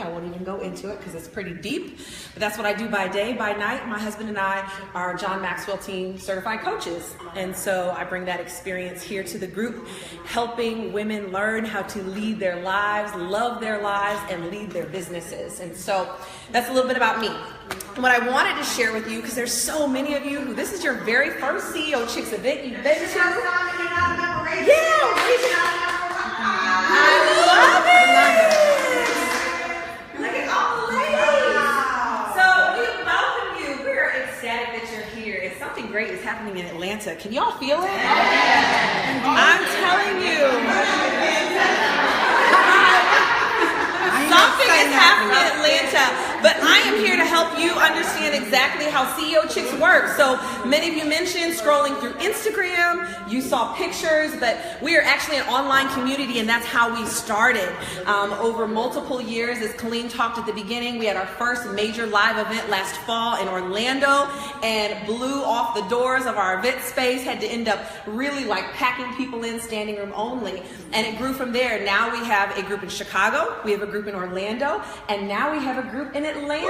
me. I won't even go into it because it's pretty deep. But that's what I do by day. By night, my husband and I are John Maxwell Team certified coaches. And so I bring that experience here to the group, helping women learn how to lead their lives, love their lives, and lead their businesses. And so that's a little bit about me. What I wanted to share with you, because there's so many of you who this is your very first CEO Chicks event you've been to. Yeah, I love it. Look at all the ladies. So we welcome you. We're ecstatic that you're here. And something great is happening in Atlanta. Can y'all feel it? I'm telling you. Something is happening in Atlanta, but I am here to help you understand exactly how CEO Chicks work. So many of you mentioned scrolling through Instagram, you saw pictures, but we are actually an online community, and that's how we started. Over multiple years, as Colleen talked at the beginning, we had our first major live event last fall in Orlando and blew off the doors of our event space, had to end up really like packing people in, standing room only, and it grew from there. Now we have a group in Chicago, we have a group in Orlando, and now we have a group in Atlanta.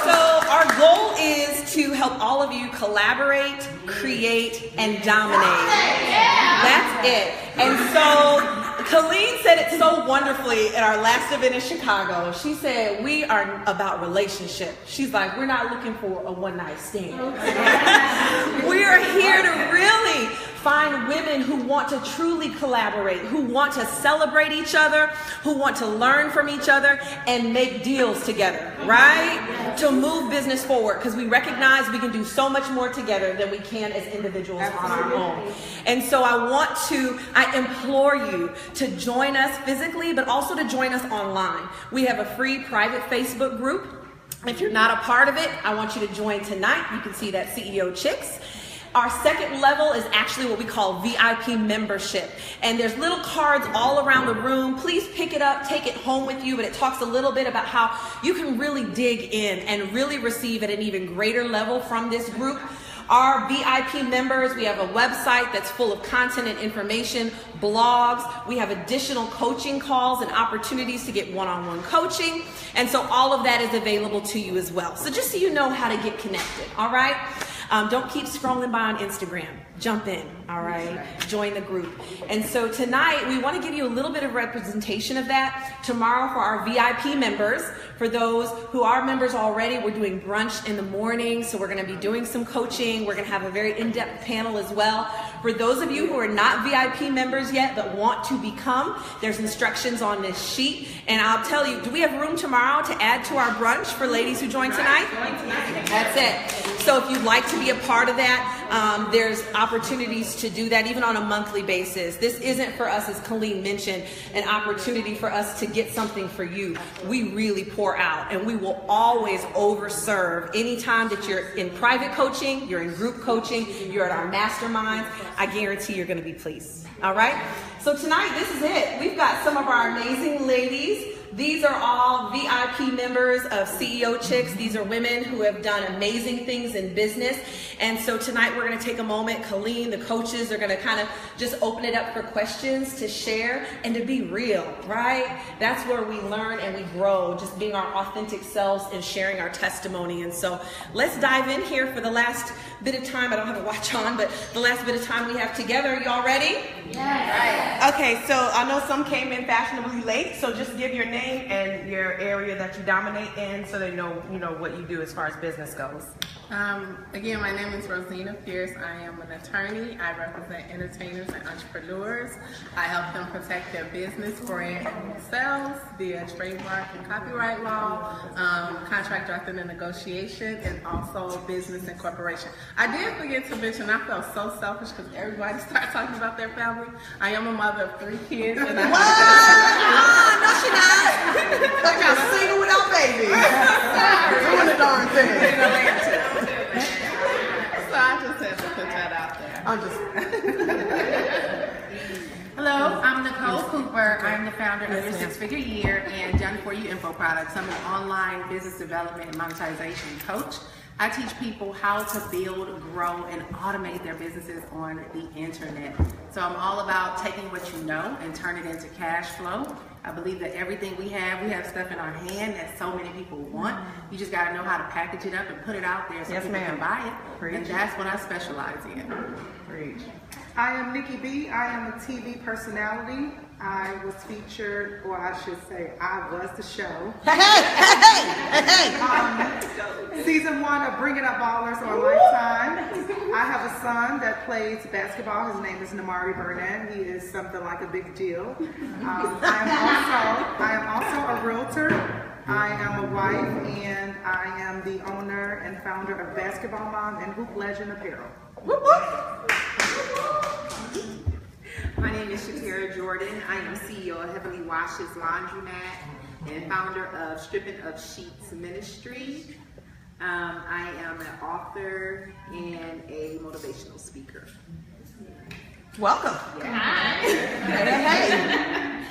So our goal is to help all of you collaborate, create, and dominate. That's it. And so Colleen said it so wonderfully at our last event in Chicago. She said, we are about relationship. She's like, we're not looking for a one-night stand. We are here to really find women who want to truly collaborate, who want to celebrate each other, who want to learn from each other and make deals together, right? To move business forward, because we recognize we can do so much more together than we can as individuals on our own. And so I implore you to join us physically, but also to join us online. We have a free private Facebook group. If you're not a part of it, I want you to join tonight. You can see that CEO Chicks. Our second level is actually what we call VIP membership. And there's little cards all around the room. Please pick it up, take it home with you, but it talks a little bit about how you can really dig in and really receive at an even greater level from this group. Our VIP members, we have a website that's full of content and information, blogs. We have additional coaching calls and opportunities to get one-on-one coaching. And so all of that is available to you as well. So just so you know how to get connected, all right? Don't keep scrolling by on Instagram. Jump in, all right? Join the group. And so tonight, we want to give you a little bit of representation of that. Tomorrow for our VIP members, for those who are members already, we're doing brunch in the morning. So we're going to be doing some coaching. We're going to have a very in-depth panel as well. For those of you who are not VIP members yet but want to become, there's instructions on this sheet. And I'll tell you, do we have room tomorrow to add to our brunch for ladies who join tonight? That's it. So if you'd like to be a part of that, there's opportunities to do that even on a monthly basis. This isn't for us, as Colleen mentioned, an opportunity for us to get something for you. We really pour out, and we will always overserve. Anytime that you're in private coaching, you're in group coaching, you're at our masterminds, I guarantee you're going to be pleased. All right? So tonight, this is it. We've got some of our amazing ladies. These are all VIP members of CEO Chicks. These are women who have done amazing things in business. And so tonight we're going to take a moment. Colleen, the coaches, are going to kind of just open it up for questions to share and to be real, right? That's where we learn and we grow, just being our authentic selves and sharing our testimony. And so let's dive in here for the last bit of time. I don't have a watch on, but the last bit of time we have together. Y'all ready? Yes. Right. Okay, so I know some came in fashionably late, so just give your name and your area that you dominate in so they know, what you do as far as business goes. Again, my name is Rosina Pierce. I am an attorney. I represent entertainers and entrepreneurs. I help them protect their business, brand, and themselves via trademark and copyright law, contract drafting and negotiation, and also business and corporation. I did forget to mention, I felt so selfish because everybody started talking about their family. I am a mother of 3 kids. And no, she not. I got single without baby. Doing the darn thing. So I just had to put that out there. Hello, I'm Nicole Cooper. I'm the founder of Your Six Figure Year and Done For You Info Products. I'm an online business development and monetization coach. I teach people how to build, grow, and automate their businesses on the internet. So I'm all about taking what you know and turn it into cash flow I believe that everything we have stuff in our hand that so many people want. You just got to know how to package it up and put it out there so people can buy it. Preach. And that's what I specialize in. Preach. I am Nikki B. I am a TV personality. I was featured, or I should say, I was the show. Season 1 of Bring It Up Ballers on Lifetime. I have a son that plays basketball. His name is Namari Burnett. He is something like a big deal. I am also a realtor. I am a wife, and I am the owner and founder of Basketball Mom and Hoop Legend Apparel. My name is Shatera Jordan. I am CEO of Heavenly Washes Laundromat and founder of Stripping of Sheets Ministry. I am an author and a motivational speaker. Welcome. Hi. Hey.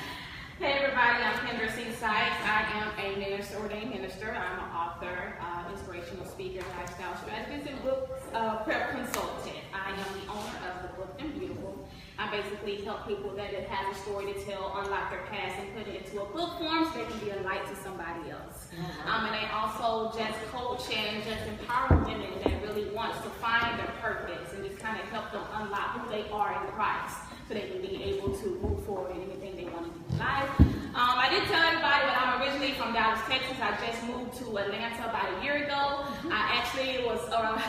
Hey everybody, I'm Kendra C. Sykes. I am a ordained minister. I'm an author, inspirational speaker, lifestyle strategist, and book prep consultant. I am the owner of the book and Beautiful. I basically help people that have a story to tell, unlock their past, and put it into a book form so they can be a light to somebody else. And I also just coach and just empower women that really wants to find their purpose and just kind of help them unlock who they are in Christ so they can be able to move forward in anything they want to do in life. I did tell everybody, but I'm originally from Dallas, Texas. I just moved to Atlanta about a year ago. It was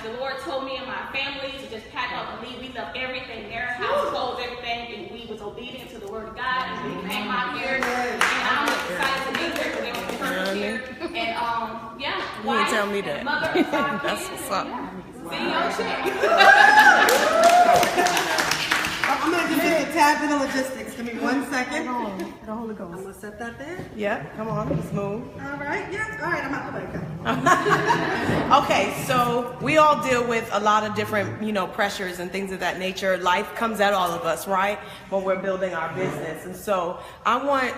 the Lord told me and my family to just pack up and leave. We left everything there, house, clothes, everything, and we was obedient to the word of God, and we came out here, and I'm excited to be here because there was a purpose here. And yeah, You didn't tell me that. Mother of 5 That's kids, what's up. CEO chick. I'm going to just a tad bit of logistics. Give me 1 second. The Holy Ghost. I'm going to set that there. Yeah, come on, let's move. All right. Yes. All right. I'm out the way. Okay, so we all deal with a lot of different, pressures and things of that nature. Life comes at all of us, right? When we're building our business. And so I want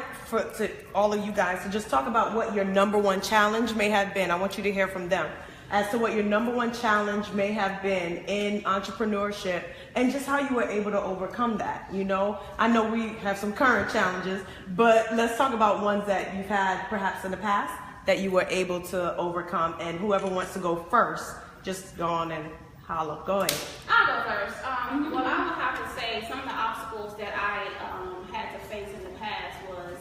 to all of you guys to just talk about what your number one challenge may have been. I want you to hear from them as to what your number one challenge may have been in entrepreneurship and just how you were able to overcome that. I know we have some current challenges, but let's talk about ones that you've had perhaps in the past that you were able to overcome. And whoever wants to go first, just go on and holler. Go ahead. I'll go first. Well, I would have to say some of the obstacles that I had to face in the past was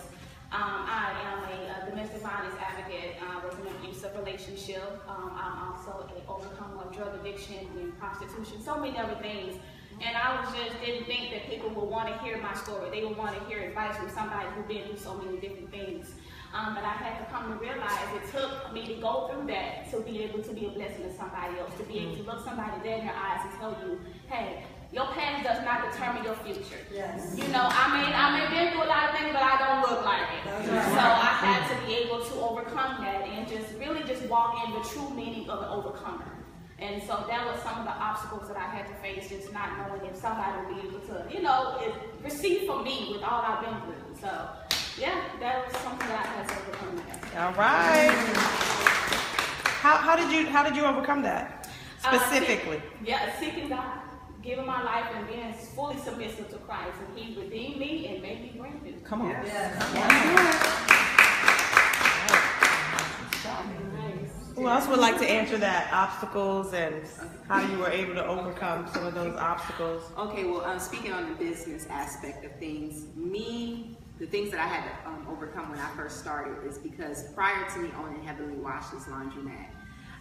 I am a domestic violence advocate with an abusive relationship. I'm also an overcomer of drug addiction and prostitution, so many other things. And I didn't think that people would want to hear my story. They would want to hear advice from somebody who's been through so many different things. But I had to come to realize it took me to go through that to be able to be a blessing to somebody else, to be able to look somebody dead in their eyes and tell you, hey, your past does not determine your future. Yes. I may have been through a lot of things, but I don't look like it. So I had to be able to overcome that and just really just walk in the true meaning of an overcomer. And so that was some of the obstacles that I had to face, just not knowing if somebody would be able to, receive from me with all I've been through. So yeah, that was something that I had to overcome. All right. How did you overcome that specifically? Seeking God, giving my life and being fully submissive to Christ, and He redeemed me and made me brand new. Come on. Yes. Who else would like to answer that? Obstacles and how you were able to overcome some of those obstacles. Okay, well, speaking on the business aspect of things, the things that I had to overcome when I first started is because prior to me owning Heavenly Washes Laundromat,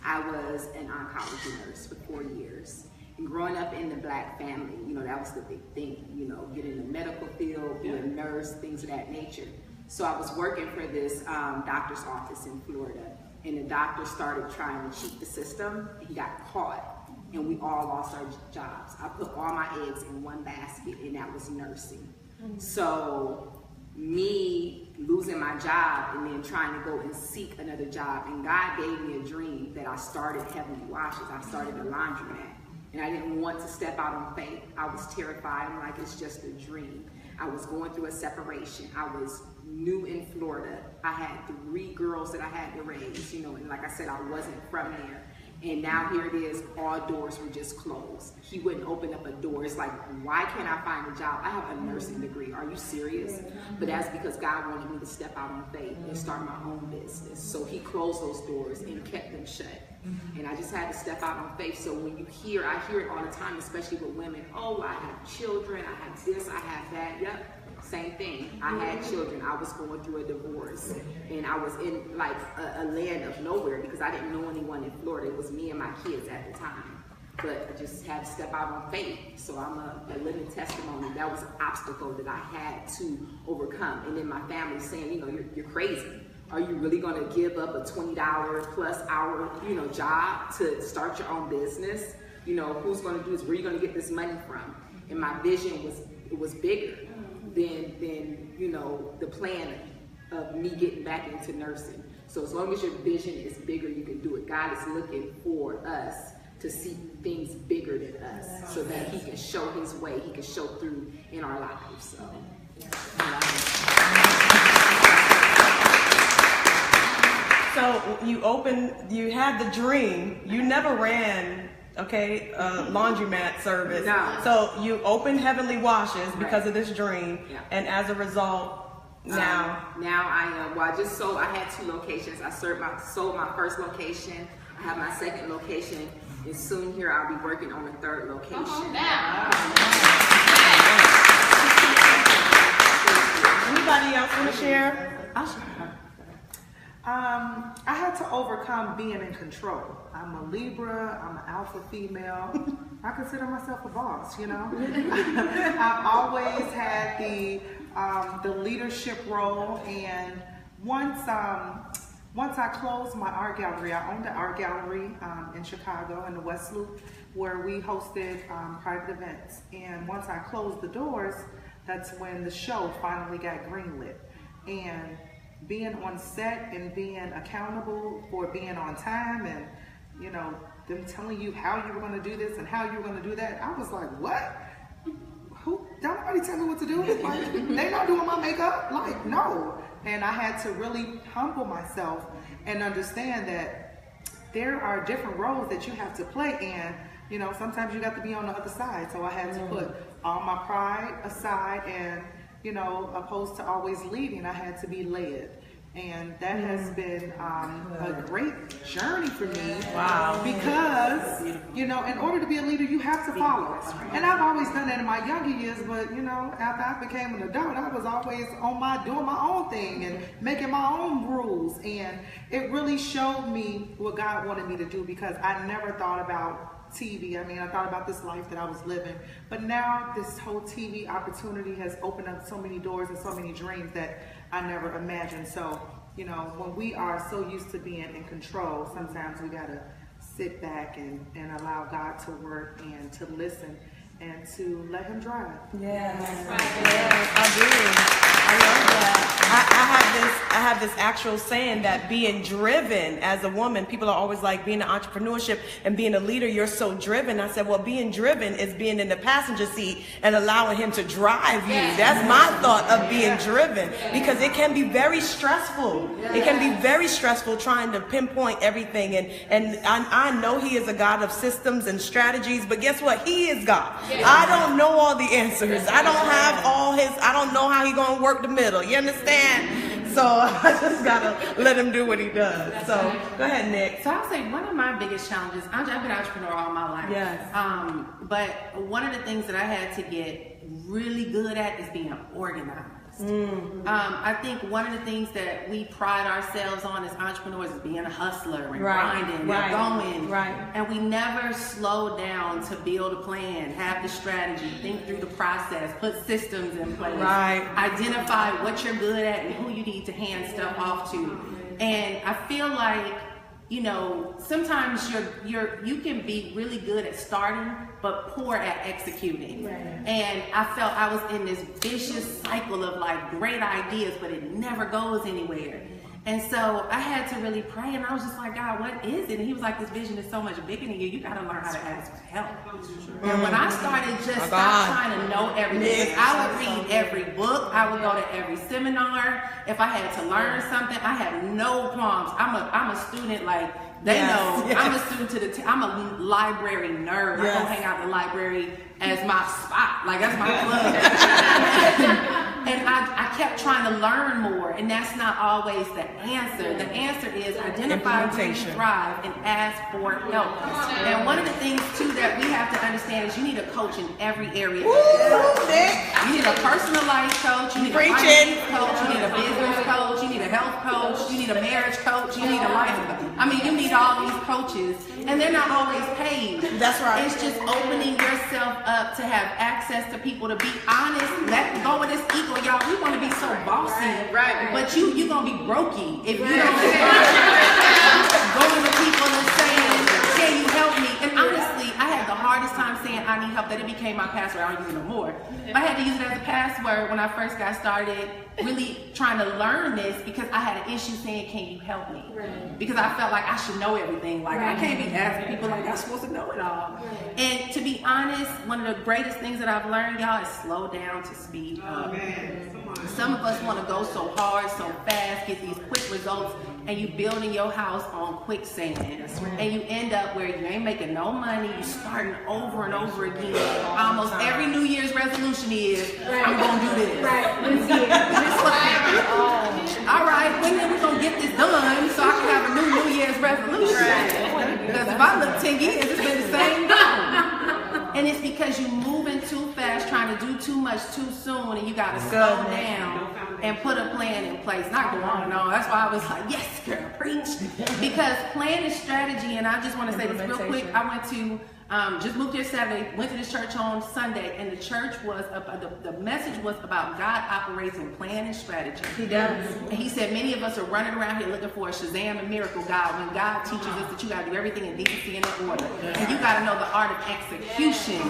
I was an oncology nurse for 4 years. And growing up in the Black family, that was the big thing, get in the medical field, be a nurse, things of that nature. So I was working for this doctor's office in Florida, and the doctor started trying to cheat the system. He got caught, and we all lost our jobs. I put all my eggs in one basket, and that was nursing. So me losing my job and then trying to go and seek another job, and God gave me a dream that I started Heavenly Washes. I started a laundromat, and I didn't want to step out on faith. I was terrified. I'm like, it's just a dream. I was going through a separation. I was new in Florida. I had 3 girls that I had to raise, and like I said, I wasn't from there. And now here it is, all doors were just closed. He wouldn't open up a door. It's like, why can't I find a job? I have a nursing degree. Are you serious? But that's because God wanted me to step out on faith and start my own business. So he closed those doors and kept them shut. And I just had to step out on faith. So when I hear it all the time, especially with women, oh, I have children, I have this, I have that. Yep. Same thing. I had children. I was going through a divorce, and I was in like a land of nowhere because I didn't know anyone in Florida. It was me and my kids at the time. But I just had to step out on faith. So I'm a living testimony. That was an obstacle that I had to overcome. And then my family saying, you're crazy. Are you really going to give up a $20 plus hour, job to start your own business? Who's going to do this? Where are you going to get this money from? And my vision was bigger than the plan of me getting back into nursing. So as long as your vision is bigger, you can do it. God is looking for us to see things bigger than us so that he can show his way, he can show through in our lives. So, So you had the dream, you never ran laundromat service. No. So you opened Heavenly Washes because of this dream, and as a result, now I am. Well, I had 2 locations. I sold my first location. I have my second location, and soon here I'll be working on a 3rd location. Anybody else want to share? I'll share. I had to overcome being in control. I'm a Libra, I'm an alpha female. I consider myself a boss, I've always had the leadership role, and once I closed my art gallery, I owned an art gallery in Chicago in the West Loop where we hosted private events. And once I closed the doors, that's when the show finally got greenlit. And being on set and being accountable for being on time and, them telling you how you were going to do this and how you were going to do that, I was like, what? Don't nobody tell me what to do? Like, they not doing my makeup? Like, no. And I had to really humble myself and understand that there are different roles that you have to play, and sometimes you got to be on the other side. So I had to put all my pride aside, and opposed to always leading, I had to be led. And that has been a great journey for me. Wow. Because, in order to be a leader, you have to follow. And I've always done that in my younger years, but, after I became an adult, I was always doing my own thing and making my own rules. And it really showed me what God wanted me to do, because I never thought about TV. I thought about this life that I was living, but now this whole TV opportunity has opened up so many doors and so many dreams that I never imagined. So, when we are so used to being in control, sometimes we gotta sit back and allow God to work and to listen and to let him drive. Yes, I do. I love that. I have this actual saying that being driven as a woman, people are always like, being in entrepreneurship and being a leader, you're so driven. I said, well, being driven is being in the passenger seat and allowing him to drive you. That's my thought of being driven, because it can be very stressful. It can be very stressful trying to pinpoint everything. And I know he is a God of systems and strategies, but guess what? He is God. I don't know all the answers. I don't know how he's going to work the middle. You understand? So I just gotta let him do what he does. So go ahead, Nick. So I'll say one of my biggest challenges, I've been an entrepreneur all my life. Yes. But one of the things that I had to get really good at is being organized. I think one of the things that we pride ourselves on as entrepreneurs is being a hustler and grinding and going. And we never slow down to build a plan, have the strategy, think through the process, put systems in place, identify what you're good at and who you need to hand stuff off to. And I feel like, sometimes you can be really good at starting, but poor at executing. And I felt I was in this vicious cycle of like great ideas, but it never goes anywhere. And so I had to really pray, and I was just like, God, what is it? And he was like, this vision is so much bigger than you. You got to learn how to ask for help. And when I started just stop trying to know everything, I would read every book. I would go to every seminar. If I had to learn something, I have no qualms. I'm a student like, they know. Yes. I'm a student to I'm a library nerd. Yes. I don't hang out in the library as my spot. Like, that's my club. And I kept trying to learn more, and that's not always the answer. The answer is identify where you thrive and ask for help. And one of the things, too, that we have to understand is you need a coach in every area. You need a personalized coach, you need a finance coach, you need a business coach, you need a health coach, you need a marriage coach, you need a life coach. I mean, you need all these coaches, and they're not always paid. That's right. It's just opening yourself up to have access to people, to be honest, let go of this ego. Y'all, we want to be so bossy, but you're going to be brokey if you don't go to the people and saying, can you help me? And honestly, I had the hardest time saying I need help that it became my password. I don't use it no more. But I had to use it as a password when I first got started, really trying to learn this, because I had an issue saying, can you help me? Because I felt like I should know everything. Like, I can't be asking people like I'm supposed to know it all. And to be honest, one of the greatest things that I've learned, y'all, is slow down to speed up. Some of us want to go so hard, so fast, get these quick results, and you building your house on quicksand. And you end up where you ain't making no money, you starting over and over again. Almost every New Year's resolution is, I'm going to do this. It's like, all right, when are we going to get this done so I can have a New Year's resolution? Because if I look 10 years, it's been the same thing. And it's because you're moving too fast, trying to do too much too soon, and you got to slow down and put a plan in place. Not go on and on. That's why I was like, yes, girl, preach. Because plan is strategy, and I just want to say this real quick. I went to, just moved here Saturday, went to this church on Sunday, and the church was, the message was about God operates in plan and strategy. He does. And he said many of us are running around here looking for a Shazam and miracle God, when God teaches us that you got to do everything in decency and in order. And you got to know the art of execution.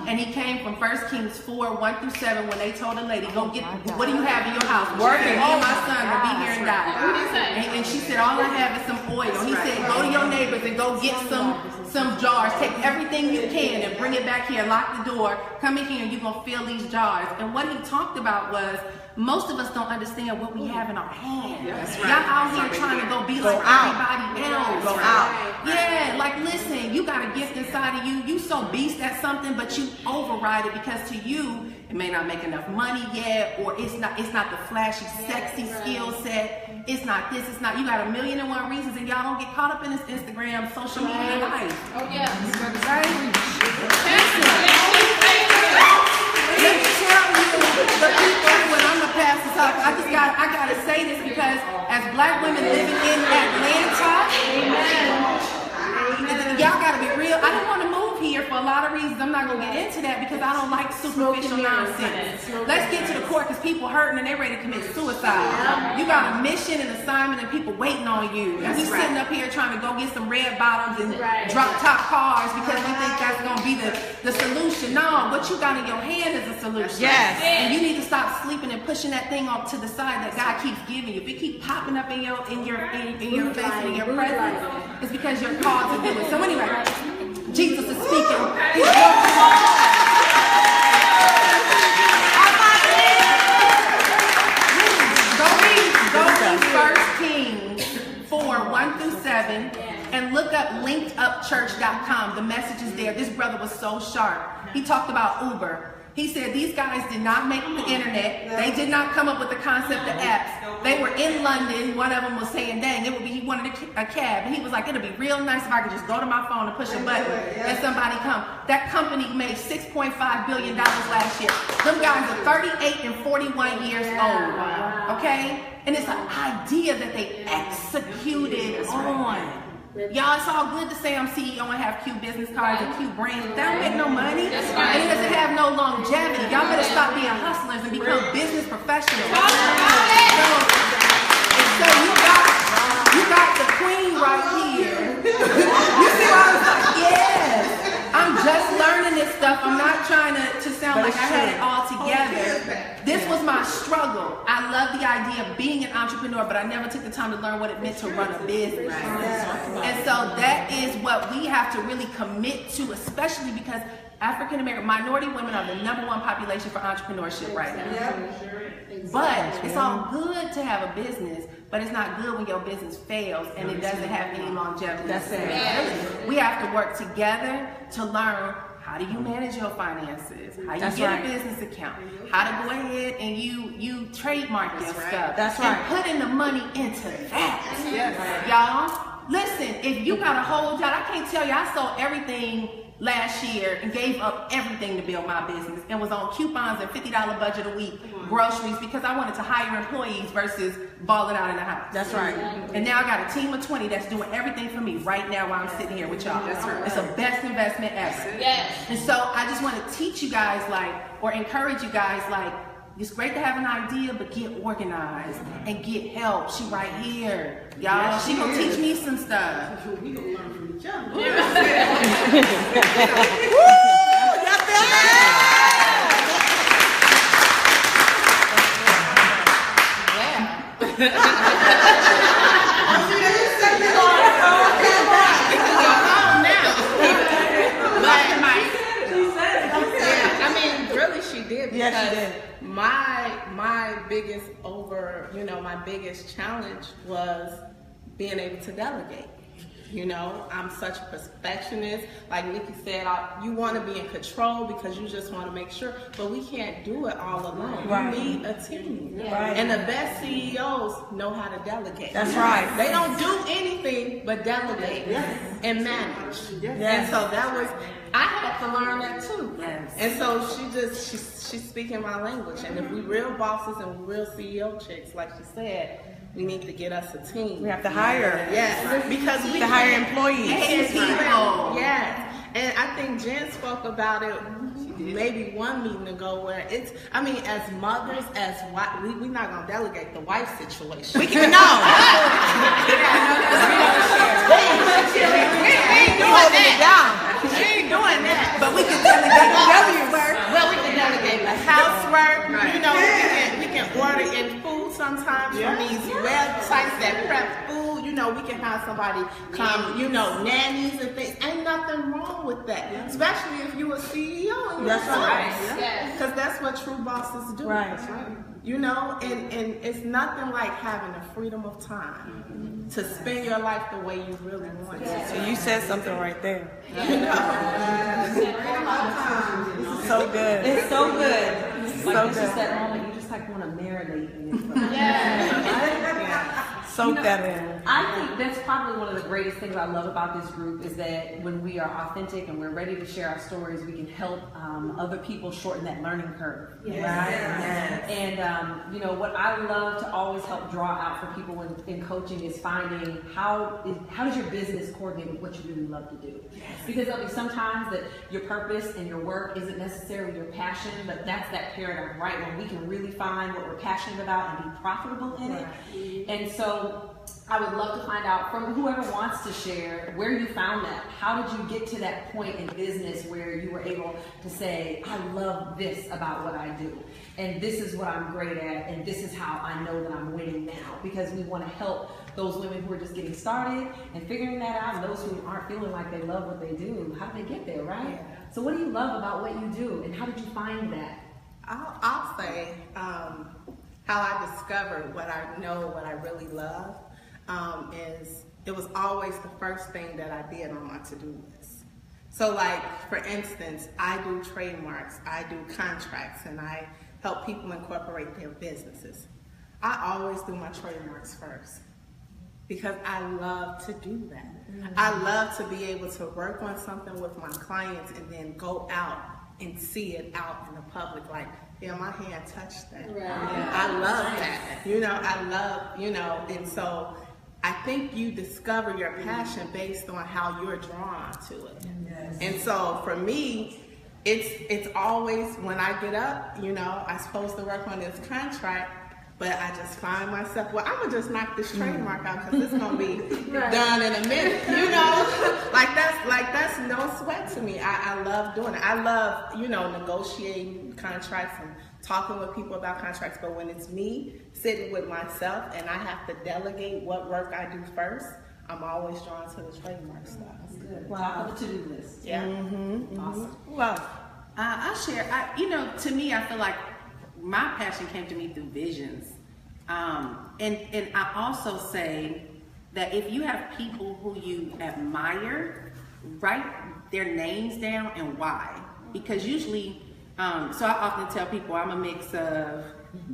And he came from 1 Kings 4:1-7, when they told the lady, go get, what do you have in your house? Working. Me and my son will be here and die. And she said, all I have is some oil. He said, go to your neighbors and go get some jars. Take everything you can and bring it back here. Lock the door. Come in here and you're going to fill these jars. And what he talked about was, most of us don't understand what we have in our hands. Y'all out here trying to go be like everybody else. Go out. Yeah, like listen, you got a gift inside of you. You so beast at something, but you override it because to you, it may not make enough money yet, or it's not the flashy, sexy skill set. It's not this, it's not, you got 1,000,001 reasons, and y'all don't get caught up in this Instagram, social media life. Oh yeah. Let me tell you, the people, when I'm the pastor talk, I gotta say this, because as black women living in Atlanta, y'all gotta be real. I didn't want to move here for a lot of reasons. I'm not gonna get into that because I don't like superficial nonsense. Let's get to the court, because people hurting and they're ready to commit suicide. You got a mission and assignment and people waiting on you. And we sitting up here trying to go get some red bottoms and drop top cars because we think that's gonna be the solution. No, what you got in your hand is a solution. Yes. And you need to stop sleeping and pushing that thing off to the side that God keeps giving you. If it keeps popping up in your face and in your presence, it's because you're called to do it. So anyway, Jesus is speaking. He's go read 1 Kings 4:1-7 and look up linkedupchurch.com. The message is there. This brother was so sharp. He talked about Uber. He said these guys did not make the internet. They did not come up with the concept of apps. They were in London. One of them was saying, dang, he wanted a cab. And he was like, it'd be real nice if I could just go to my phone and push a button and somebody come. That company made $6.5 billion last year. Them guys are 38 and 41 years old. Okay? And it's an idea that they executed on. Y'all, it's all good to say I'm CEO and have cute business cards and cute brands. That don't make no money. And it doesn't have no longevity. Y'all better stop being hustlers and become business professionals. So you got the queen right here. You see what I'm saying? Yes. I'm just learning this stuff. I'm not trying to sound like I had it all together. This was my struggle. I love the idea of being an entrepreneur, but I never took the time to learn what it meant to run a business. And so that is what we have to really commit to, especially because African American minority women are the #1 population for entrepreneurship right now. But it's all good to have a business, but it's not good when your business fails and it doesn't have any longevity. That's it. We have to work together to learn how do you manage your finances, how you get a business account, how to go ahead and you trademark your stuff. That's right. And putting the money into that. Y'all, listen, if you got a whole job, I can't tell you, I sold everything last year and gave up everything to build my business and was on coupons and $50 budget a week, groceries, because I wanted to hire employees versus balling out in the house. That's right. And now I got a team of 20 that's doing everything for me right now while I'm sitting here with y'all. That's right. It's the best investment ever. Yes. And so I just want to teach you guys, or encourage you guys, it's great to have an idea, but get organized and get help. She right here. Y'all, she gonna teach me some stuff. We gonna learn from each other. Yes, she did. My biggest my biggest challenge was being able to delegate. I'm such a perfectionist. Like Nikki said, you want to be in control because you just want to make sure, but we can't do it all alone. Right. You need a team. Right. And the best CEOs know how to delegate. That's right. They don't do anything but delegate and manage. And so I had to learn that too. Yes. And so she's speaking my language. And if we real bosses and real CEO chicks, like she said, we need to get us a team. We have to hire. Yes, because we to hire employees. people. Yes, and I think Jen spoke about it maybe one meeting ago where as mothers, as wife, we're not gonna delegate the wife situation. We can know. We ain't doing that. But we can delegate the housework. Well, we can delegate the housework. We can order in food sometimes from these websites that prep food. We can have somebody come, nannies and things. Ain't nothing wrong with that. Especially if you're a CEO. That's right. Because that's what true bosses do. Right. And it's nothing like having the freedom of time to spend your life the way you really want to. So you said something right there. So good. It's so good. So Like it's good. just that moment, you just want to marinate in it. Soak that in. I think that's probably one of the greatest things I love about this group is that when we are authentic and we're ready to share our stories, we can help other people shorten that learning curve. Yes. Right? Yes. And what I love to always help draw out for people in coaching is finding how does your business coordinate with what you really love to do? Yes. Because there'll be sometimes that your purpose and your work isn't necessarily your passion, but that's that paradigm, right? When we can really find what we're passionate about and be profitable in it. And so I would love to find out from whoever wants to share where you found that. How did you get to that point in business where you were able to say, I love this about what I do, and this is what I'm great at, and this is how I know that I'm winning now? Because we want to help those women who are just getting started and figuring that out, and those who aren't feeling like they love what they do. How do they get there, right? Yeah. So what do you love about what you do, and how did you find that? I'll say how I discovered what I really love. Is it was always the first thing that I did on my to-do list. So like, for instance, I do trademarks, I do contracts, and I help people incorporate their businesses. I always do my trademarks first because I love to do that. Mm-hmm. I love to be able to work on something with my clients and then go out and see it out in the public, like, yeah, my hand touched that. Right. Yeah. I love that. I love, and so I think you discover your passion based on how you're drawn to it. Yes. And so for me, it's always when I get up, I'm supposed to work on this contract, but I just find myself, well, I'm gonna just knock this trademark out because it's gonna be done in a minute. Like that's no sweat to me. I love doing it. I love, negotiating contracts and talking with people about contracts, but when it's me sitting with myself and I have to delegate what work I do first, I'm always drawn to the trademark stuff. That's good. Wow, the to-do list. Yeah. Awesome. Love. I'll share. To me, I feel like my passion came to me through visions. And I also say that if you have people who you admire, write their names down and why. Because usually, so I often tell people I'm a mix of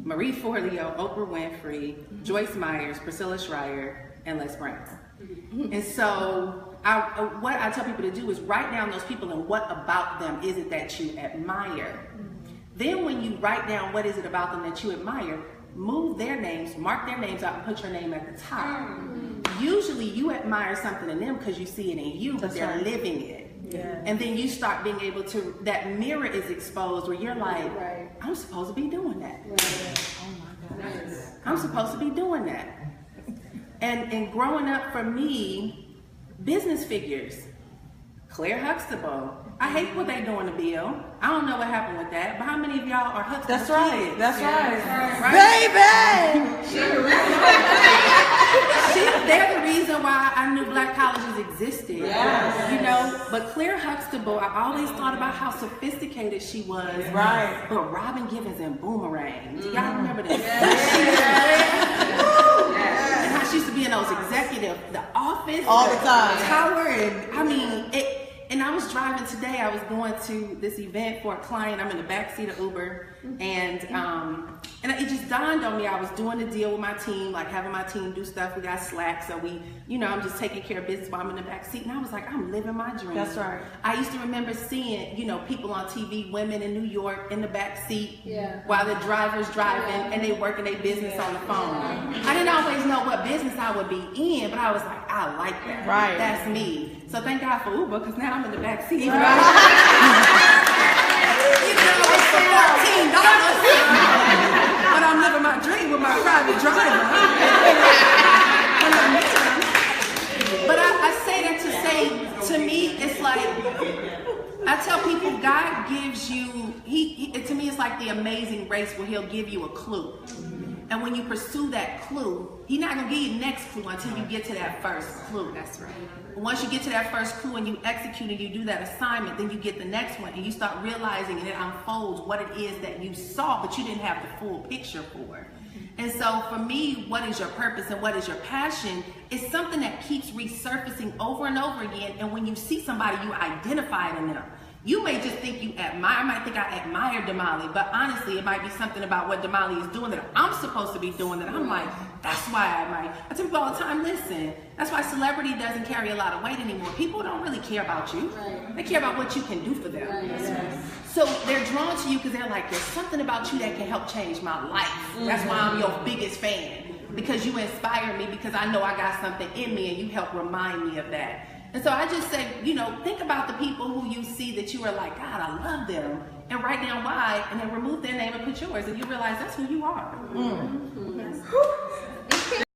Marie Forleo, Oprah Winfrey, Joyce Myers, Priscilla Schreier, and Les Brown. And so what I tell people to do is write down those people and what about them is it that you admire. Then when you write down what is it about them that you admire, move their names, mark their names out and put your name at the top. Usually you admire something in them because you see it in you, but they're living it. Yeah. And then you start being able to, that mirror is exposed where you're like, I'm supposed to be doing that. Oh my goodness. I'm supposed to be doing that. And growing up for me, business figures, Claire Huxtable. I hate what they doing to Bill. I don't know what happened with that, but how many of y'all are Huxtable That's right. kids? That's right. Baby! They're the reason why I knew black colleges existed. Yes. You know, but Claire Huxtable, I always thought about how sophisticated she was. Right. But Robin Givens and Boomerang. Do y'all remember that? And how she used to be in those executive, the office, All the time. Tower, and I mean, and I was driving today. I was going to this event for a client. I'm in the back seat of Uber, and it just dawned on me. I was doing a deal with my team, like having my team do stuff. We got Slack, so we, I'm just taking care of business while I'm in the back seat. And I was like, I'm living my dream. That's right. I used to remember seeing, people on TV, women in New York in the back seat while the driver's driving and they working their business on the phone. I didn't always know what business I would be in, but I was like, I like that. Right. That's me. So thank God for Uber, because now I'm in the back seat. It's for $14, but I'm living my dream with my private driver. But I say that to say, to me, it's like, I tell people, God gives you, to me, it's like the Amazing Race where he'll give you a clue. And when you pursue that clue, he's not going to give you the next clue until you get to that first clue. That's right. Once you get to that first clue and you execute and you do that assignment, then you get the next one and you start realizing and it unfolds what it is that you saw, but you didn't have the full picture for. And so for me, what is your purpose and what is your passion is something that keeps resurfacing over and over again. And when you see somebody, you identify it in them. You may just think you admire, I might think I admire Damali, but honestly, it might be something about what Damali is doing that I'm supposed to be doing that I'm like, that's why I admire. I tell people all the time, listen, that's why celebrity doesn't carry a lot of weight anymore. People don't really care about you. They care about what you can do for them. So they're drawn to you because they're like, there's something about you that can help change my life. That's why I'm your biggest fan, because you inspire me, because I know I got something in me and you help remind me of that. And so I just say, think about the people who you see that you are like, God, I love them, and write down why, and then remove their name and put yours, and you realize that's who you are.